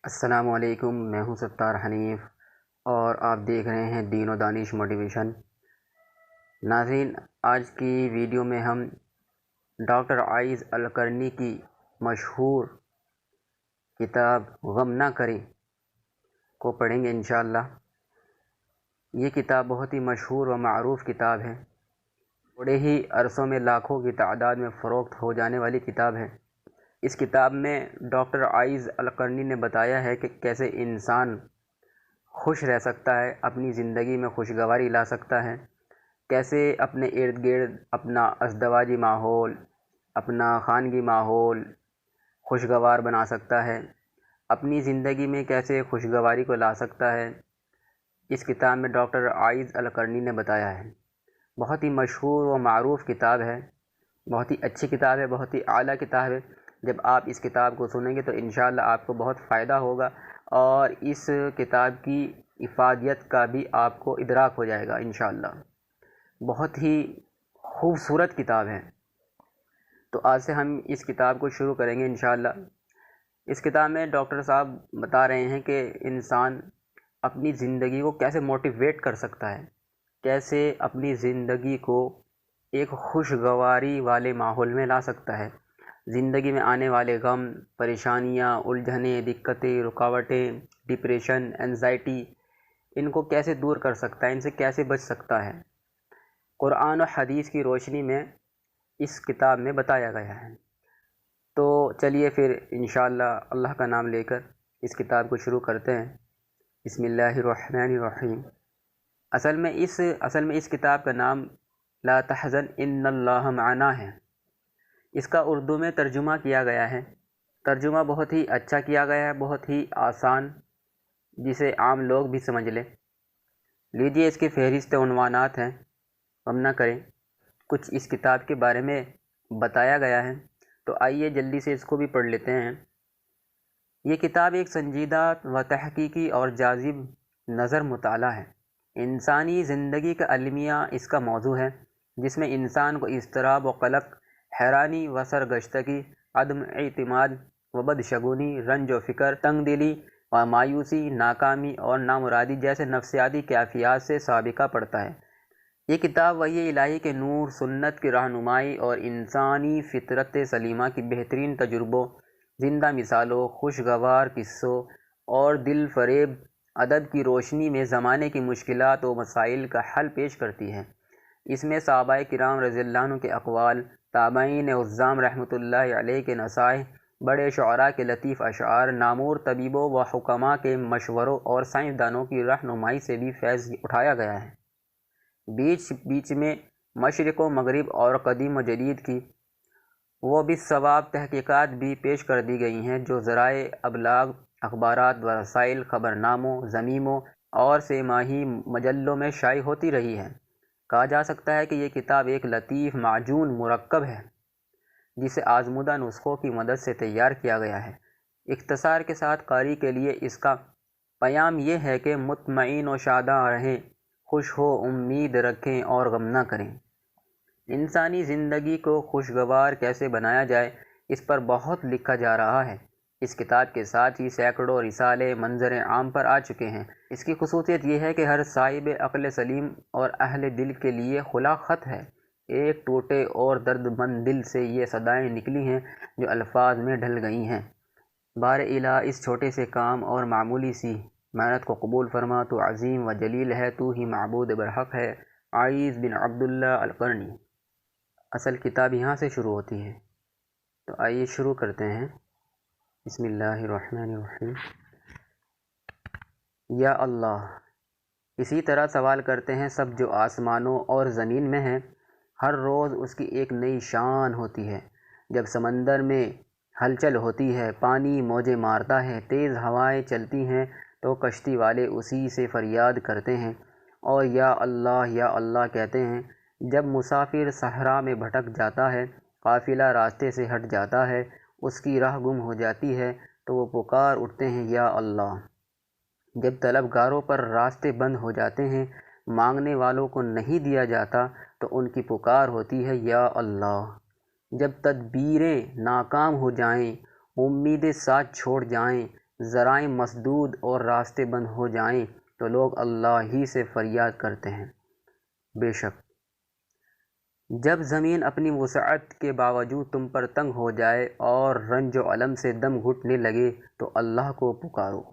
السلام علیکم، میں ہوں ستار حنیف اور آپ دیکھ رہے ہیں دین و دانش موٹیویشن۔ ناظرین، آج کی ویڈیو میں ہم ڈاکٹر عائز القرنی کی مشہور کتاب غم نہ کریں کو پڑھیں گے انشاءاللہ۔ یہ کتاب بہت ہی مشہور و معروف کتاب ہے، تھوڑے ہی عرصوں میں لاکھوں کی تعداد میں فروخت ہو جانے والی کتاب ہے۔ اس کتاب میں ڈاکٹر عائز القرنی نے بتایا ہے کہ کیسے انسان خوش رہ سکتا ہے، اپنی زندگی میں خوشگواری لا سکتا ہے، کیسے اپنے ارد گرد اپنا ازدواجی ماحول، اپنا خانگی ماحول خوشگوار بنا سکتا ہے، اپنی زندگی میں کیسے خوشگواری کو لا سکتا ہے۔ اس کتاب میں ڈاکٹر عائز القرنی نے بتایا ہے۔ بہت ہی مشہور و معروف کتاب ہے، بہت ہی اچھی کتاب ہے، بہت ہی اعلیٰ کتاب ہے۔ جب آپ اس کتاب کو سنیں گے تو انشاءاللہ آپ کو بہت فائدہ ہوگا اور اس کتاب کی افادیت کا بھی آپ کو ادراک ہو جائے گا انشاءاللہ۔ بہت ہی خوبصورت کتاب ہے، تو آج سے ہم اس کتاب کو شروع کریں گے انشاءاللہ۔ اس کتاب میں ڈاکٹر صاحب بتا رہے ہیں کہ انسان اپنی زندگی کو کیسے موٹیویٹ کر سکتا ہے، کیسے اپنی زندگی کو ایک خوشگواری والے ماحول میں لا سکتا ہے، زندگی میں آنے والے غم، پریشانیاں، الجھنیں، دقتیں، رکاوٹیں، ڈپریشن، انزائٹی، ان کو کیسے دور کر سکتا ہے، ان سے کیسے بچ سکتا ہے، قرآن و حدیث کی روشنی میں اس کتاب میں بتایا گیا ہے۔ تو چلیے پھر انشاءاللہ اللہ کا نام لے کر اس کتاب کو شروع کرتے ہیں۔ بسم اللہ الرحمن الرحیم۔ اصل میں اس کتاب کا نام لا تحزن ان اللہ معنا ہے۔ اس کا اردو میں ترجمہ کیا گیا ہے، ترجمہ بہت ہی اچھا کیا گیا ہے، بہت ہی آسان، جسے عام لوگ بھی سمجھ لیں۔ لیجیے اس کی فہرست عنوانات ہیں، غم نہ کریں، کچھ اس کتاب کے بارے میں بتایا گیا ہے، تو آئیے جلدی سے اس کو بھی پڑھ لیتے ہیں۔ یہ کتاب ایک سنجیدہ و تحقیقی اور جاذب نظر مطالعہ ہے۔ انسانی زندگی کا المیہ اس کا موضوع ہے، جس میں انسان کو اضطراب و قلق، حیرانی و سرگشتگی، عدم اعتماد و بدشگونی، رنج و فکر، تنگ دلی و مایوسی، ناکامی اور نامرادی جیسے نفسیاتی کیفیات سے سابقہ پڑتا ہے۔ یہ کتاب وحی الہی کے نور، سنت کی رہنمائی اور انسانی فطرت سلیمہ کی بہترین تجربوں، زندہ مثالوں، خوشگوار قصوں اور دل فریب ادب کی روشنی میں زمانے کی مشکلات و مسائل کا حل پیش کرتی ہے۔ اس میں صحابہ کرام رضی اللہ عنہ کے اقوال، تابعین عظام رحمۃ اللہ علیہ کے نصائح، بڑے شعراء کے لطیف اشعار، نامور طبیبوں و حکماء کے مشوروں اور سائنسدانوں کی رہنمائی سے بھی فیض اٹھایا گیا ہے۔ بیچ بیچ میں مشرق و مغرب اور قدیم و جدید کی وہ بھی ثواب تحقیقات بھی پیش کر دی گئی ہیں، جو ذرائع ابلاغ، اخبارات و رسائل، خبرناموں، ضمیموں اور سہ ماہی مجلوں میں شائع ہوتی رہی ہے۔ کہا جا سکتا ہے کہ یہ کتاب ایک لطیف معجون مرکب ہے، جسے آزمودہ نسخوں کی مدد سے تیار کیا گیا ہے۔ اختصار کے ساتھ قاری کے لیے اس کا پیام یہ ہے کہ مطمئن و شاداں رہیں، خوش ہو امید رکھیں اور غم نہ کریں۔ انسانی زندگی کو خوشگوار کیسے بنایا جائے، اس پر بہت لکھا جا رہا ہے۔ اس کتاب کے ساتھ ہی سینکڑوں رسالے منظر عام پر آ چکے ہیں۔ اس کی خصوصیت یہ ہے کہ ہر صاحب عقل سلیم اور اہل دل کے لیے کھلا خط ہے۔ ایک ٹوٹے اور درد مند دل سے یہ صدائیں نکلی ہیں جو الفاظ میں ڈھل گئی ہیں۔ بار الہ اس چھوٹے سے کام اور معمولی سی محنت کو قبول فرما، تو عظیم و جلیل ہے، تو ہی معبود برحق ہے۔ عائز بن عبداللہ القرنی۔ اصل کتاب یہاں سے شروع ہوتی ہے، تو آئیے شروع کرتے ہیں۔ بسم اللہ الرحمن الرحیم۔ یا اللہ، اسی طرح سوال کرتے ہیں سب جو آسمانوں اور زمین میں ہیں۔ ہر روز اس کی ایک نئی شان ہوتی ہے۔ جب سمندر میں ہلچل ہوتی ہے، پانی موجیں مارتا ہے، تیز ہوائیں چلتی ہیں، تو کشتی والے اسی سے فریاد کرتے ہیں اور یا اللہ کہتے ہیں۔ جب مسافر صحرا میں بھٹک جاتا ہے، قافلہ راستے سے ہٹ جاتا ہے، اس کی راہ گم ہو جاتی ہے، تو وہ پکار اٹھتے ہیں یا اللہ۔ جب طلبگاروں پر راستے بند ہو جاتے ہیں، مانگنے والوں کو نہیں دیا جاتا، تو ان کی پکار ہوتی ہے یا اللہ۔ جب تدبیریں ناکام ہو جائیں، امیدیں ساتھ چھوڑ جائیں، ذرائع مسدود اور راستے بند ہو جائیں تو لوگ اللہ ہی سے فریاد کرتے ہیں۔ بے شک جب زمین اپنی وسعت کے باوجود تم پر تنگ ہو جائے اور رنج و الم سے دم گھٹنے لگے تو اللہ کو پکارو۔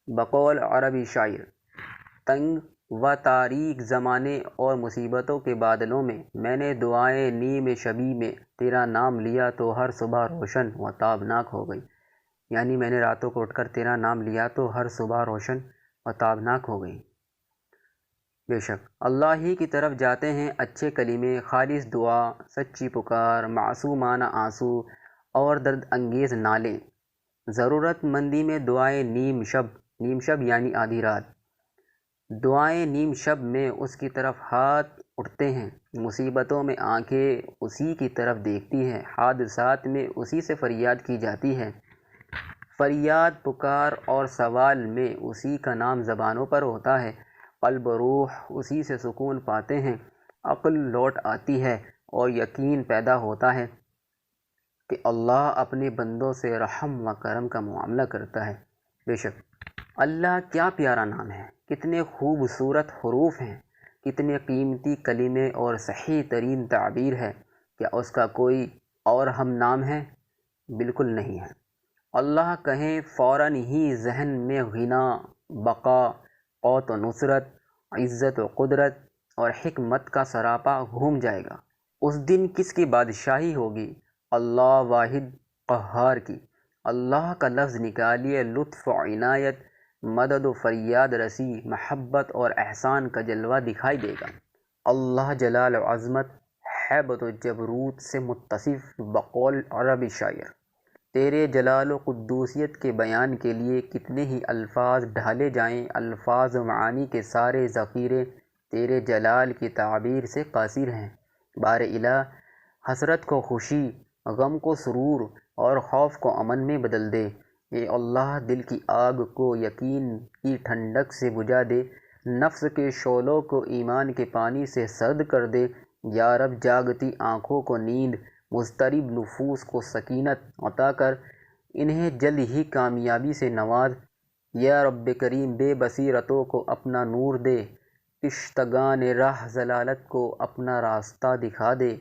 بقول عربی شاعر، تنگ و تاریک زمانے اور مصیبتوں کے بادلوں میں نے دعائیں نیم شبی میں تیرا نام لیا تو ہر صبح روشن و تابناک ہو گئی۔ یعنی میں نے راتوں کو اٹھ کر تیرا نام لیا تو ہر صبح روشن و تابناک ہو گئی۔ بے شک اللہ ہی کی طرف جاتے ہیں اچھے کلمے، خالص دعا، سچی پکار، معصومانہ آنسو اور درد انگیز نالے۔ ضرورت مندی میں دعائیں نیم شب یعنی آدھی رات، دعائیں نیم شب میں اس کی طرف ہاتھ اٹھتے ہیں، مصیبتوں میں آنکھیں اسی کی طرف دیکھتی ہیں، حادثات میں اسی سے فریاد کی جاتی ہے، فریاد پکار اور سوال میں اسی کا نام زبانوں پر ہوتا ہے، قلب و روح اسی سے سکون پاتے ہیں، عقل لوٹ آتی ہے اور یقین پیدا ہوتا ہے کہ اللہ اپنے بندوں سے رحم و کرم کا معاملہ کرتا ہے۔ بے شک اللہ کیا پیارا نام ہے، کتنے خوبصورت حروف ہیں، کتنے قیمتی کلمے اور صحیح ترین تعبیر ہے۔ کیا اس کا کوئی اور ہم نام ہے؟ بالکل نہیں ہے۔ اللہ کہیں فوراً ہی ذہن میں غنا، بقا، قوت و نصرت، عزت و قدرت اور حکمت کا سراپا گھوم جائے گا۔ اس دن کس کی بادشاہی ہوگی؟ اللہ واحد قہار کی۔ اللہ کا لفظ نکالیے، لطف و عنایت، مدد و فریاد رسی، محبت اور احسان کا جلوہ دکھائی دے گا۔ اللہ جلال و عظمت، ہیبت و جبروت سے متصف۔ بقول عربی شاعر، تیرے جلال و قدوسیت کے بیان کے لیے کتنے ہی الفاظ ڈھالے جائیں، الفاظ و معانی کے سارے ذخیرے تیرے جلال کی تعبیر سے قاصر ہیں۔ بار الہ حسرت کو خوشی، غم کو سرور اور خوف کو امن میں بدل دے۔ اے اللہ دل کی آگ کو یقین کی ٹھنڈک سے بجھا دے، نفس کے شعلوں کو ایمان کے پانی سے سرد کر دے۔ یا رب جاگتی آنکھوں کو نیند، مضطرب نفوس کو سکینت عطا کر، انہیں جلد ہی کامیابی سے نواز۔ یا رب کریم بے بصیرتوں کو اپنا نور دے، کشتگان راہ ضلالت کو اپنا راستہ دکھا دے۔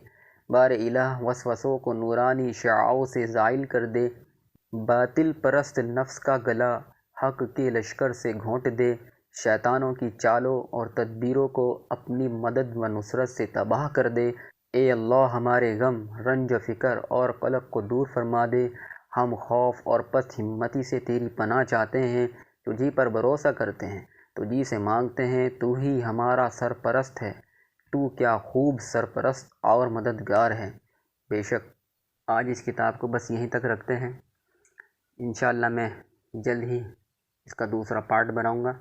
بار الہ وسوسوں کو نورانی شعاعوں سے زائل کر دے، باطل پرست نفس کا گلا حق کے لشکر سے گھونٹ دے، شیطانوں کی چالوں اور تدبیروں کو اپنی مدد و نصرت سے تباہ کر دے۔ اے اللہ ہمارے غم، رنج و فکر اور قلق کو دور فرما دے۔ ہم خوف اور پست ہمتی سے تیری پناہ چاہتے ہیں، تجھی پر بھروسہ کرتے ہیں، تجھی سے مانگتے ہیں، تو ہی ہمارا سرپرست ہے، تو کیا خوب سرپرست اور مددگار ہے۔ بے شک آج اس کتاب کو بس یہیں تک رکھتے ہیں، انشاءاللہ میں جلد ہی اس کا دوسرا پارٹ بناؤں گا۔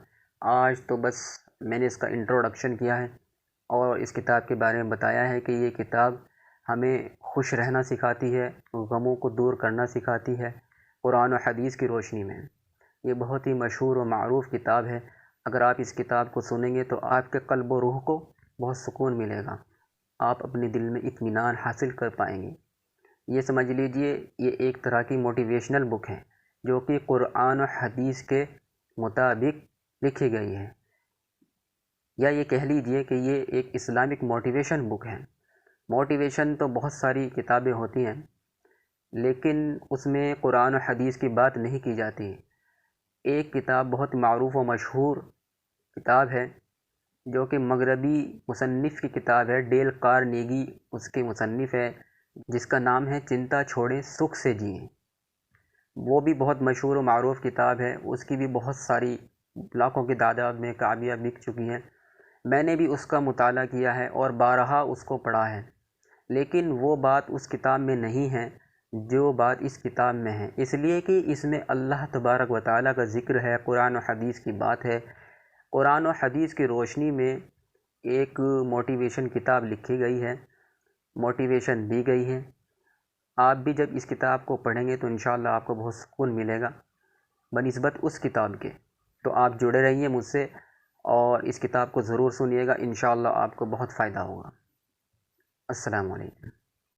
آج تو بس میں نے اس کا انٹروڈکشن کیا ہے اور اس کتاب کے بارے میں بتایا ہے کہ یہ کتاب ہمیں خوش رہنا سکھاتی ہے، غموں کو دور کرنا سکھاتی ہے قرآن و حدیث کی روشنی میں۔ یہ بہت ہی مشہور و معروف کتاب ہے۔ اگر آپ اس کتاب کو سنیں گے تو آپ کے قلب و روح کو بہت سکون ملے گا، آپ اپنے دل میں اطمینان حاصل کر پائیں گے۔ یہ سمجھ لیجئے یہ ایک طرح کی موٹیویشنل بک ہے جو کہ قرآن و حدیث کے مطابق لکھی گئی ہے، یا یہ کہہ لیجئے کہ یہ ایک اسلامک موٹیویشن بک ہے۔ موٹیویشن تو بہت ساری کتابیں ہوتی ہیں لیکن اس میں قرآن و حدیث کی بات نہیں کی جاتی۔ ایک کتاب بہت معروف و مشہور کتاب ہے جو کہ مغربی مصنف کی کتاب ہے، ڈیل کارنیگی اس کے مصنف ہے، جس کا نام ہے چنتا چھوڑیں سکھ سے جئیں۔ وہ بھی بہت مشہور و معروف کتاب ہے، اس کی بھی بہت ساری لاکھوں کی تعداد میں کاپیاں بک چکی ہیں۔ میں نے بھی اس کا مطالعہ کیا ہے اور بارہا اس کو پڑھا ہے، لیکن وہ بات اس کتاب میں نہیں ہے جو بات اس کتاب میں ہے، اس لیے کہ اس میں اللہ تبارک و تعالیٰ کا ذکر ہے، قرآن و حدیث کی بات ہے۔ قرآن و حدیث کی روشنی میں ایک موٹیویشن کتاب لکھی گئی ہے، موٹیویشن دی گئی ہے۔ آپ بھی جب اس کتاب کو پڑھیں گے تو انشاءاللہ آپ کو بہت سکون ملے گا بنسبت اس کتاب کے۔ تو آپ جڑے رہیے مجھ سے اور اس کتاب کو ضرور سنیے گا، انشاءاللہ آپ کو بہت فائدہ ہوگا۔ السلام علیکم۔